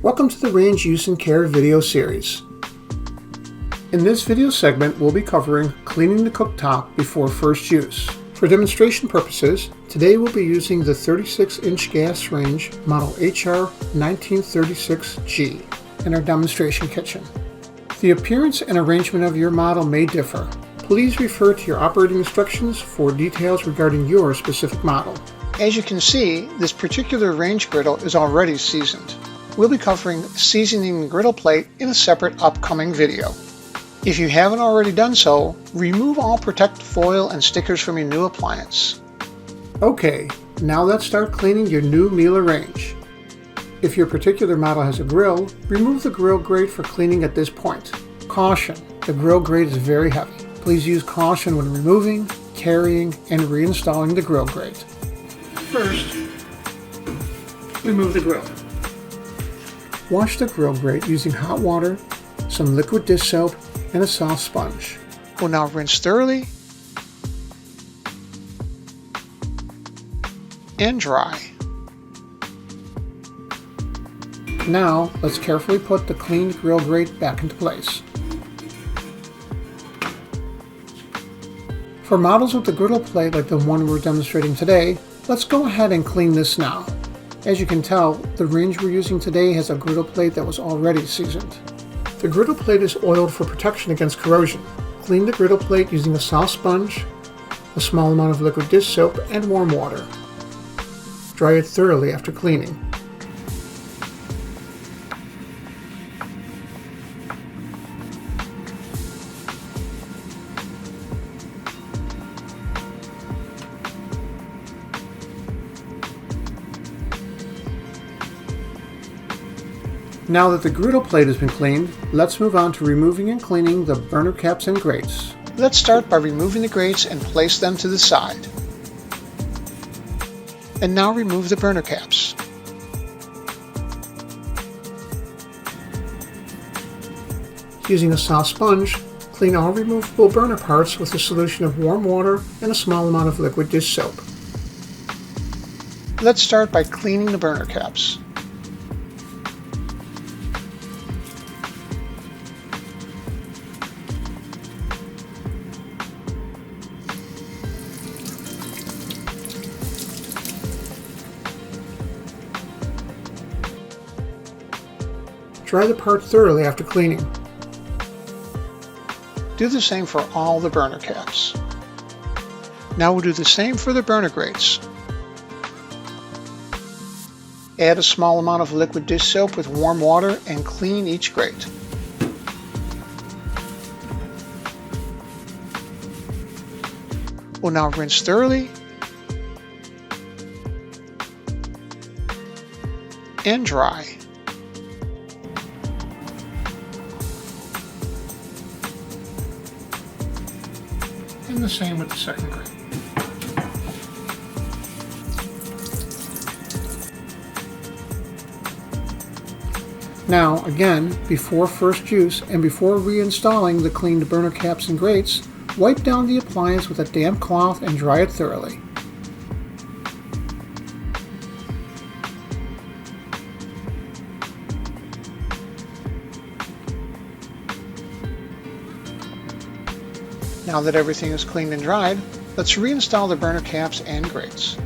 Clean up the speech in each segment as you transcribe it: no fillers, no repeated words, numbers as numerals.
Welcome to the Range Use and Care video series. In this video segment, we'll be covering cleaning the cooktop before first use. For demonstration purposes, today we'll be using the 36-inch gas range model HR 1936G in our demonstration kitchen. The appearance and arrangement of your model may differ. Please refer to your operating instructions for details regarding your specific model. As you can see, this particular range griddle is already seasoned. We'll be covering seasoning the griddle plate in a separate upcoming video. If you haven't already done so, remove all protective foil and stickers from your new appliance. Okay, now let's start cleaning your new Miele range. If your particular model has a grill, remove the grill grate for cleaning at this point. Caution, the grill grate is very heavy. Please use caution when removing, carrying, and reinstalling the grill grate. First, remove the grill. Wash the grill grate using hot water, some liquid dish soap, and a soft sponge. We'll now rinse thoroughly and dry. Now, let's carefully put the cleaned grill grate back into place. For models with the griddle plate like the one we're demonstrating today, let's go ahead and clean this now. As you can tell, the range we're using today has a griddle plate that was already seasoned. The griddle plate is oiled for protection against corrosion. Clean the griddle plate using a soft sponge, a small amount of liquid dish soap, and warm water. Dry it thoroughly after cleaning. Now that the griddle plate has been cleaned, let's move on to removing and cleaning the burner caps and grates. Let's start by removing the grates and place them to the side. And now remove the burner caps. Using a soft sponge, clean all removable burner parts with a solution of warm water and a small amount of liquid dish soap. Let's start by cleaning the burner caps. Dry the part thoroughly after cleaning. Do the same for all the burner caps. Now we'll do the same for the burner grates. Add a small amount of liquid dish soap with warm water and clean each grate. We'll now rinse thoroughly and dry. And the same with the second grate. Now, again, before first use and before reinstalling the cleaned burner caps and grates, wipe down the appliance with a damp cloth and dry it thoroughly. Now that everything is cleaned and dried, let's reinstall the burner caps and grates.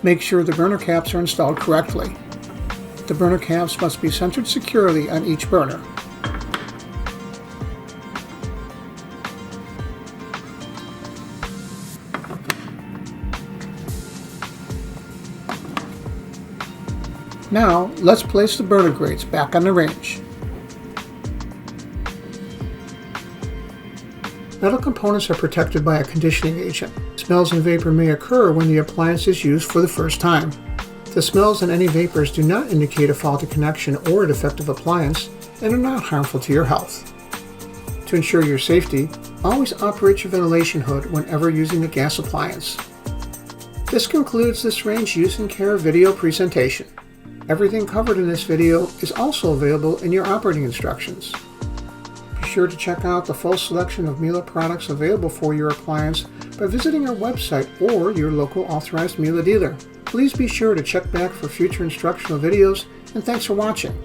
Make sure the burner caps are installed correctly. The burner caps must be centered securely on each burner. Now, let's place the burner grates back on the range. Metal components are protected by a conditioning agent. Smells and vapor may occur when the appliance is used for the first time. The smells and any vapors do not indicate a faulty connection or a defective appliance and are not harmful to your health. To ensure your safety, always operate your ventilation hood whenever using a gas appliance. This concludes this range use and care video presentation. Everything covered in this video is also available in your operating instructions. Be sure to check out the full selection of Miele products available for your appliance by visiting our website or your local authorized Miele dealer. Please be sure to check back for future instructional videos, and thanks for watching.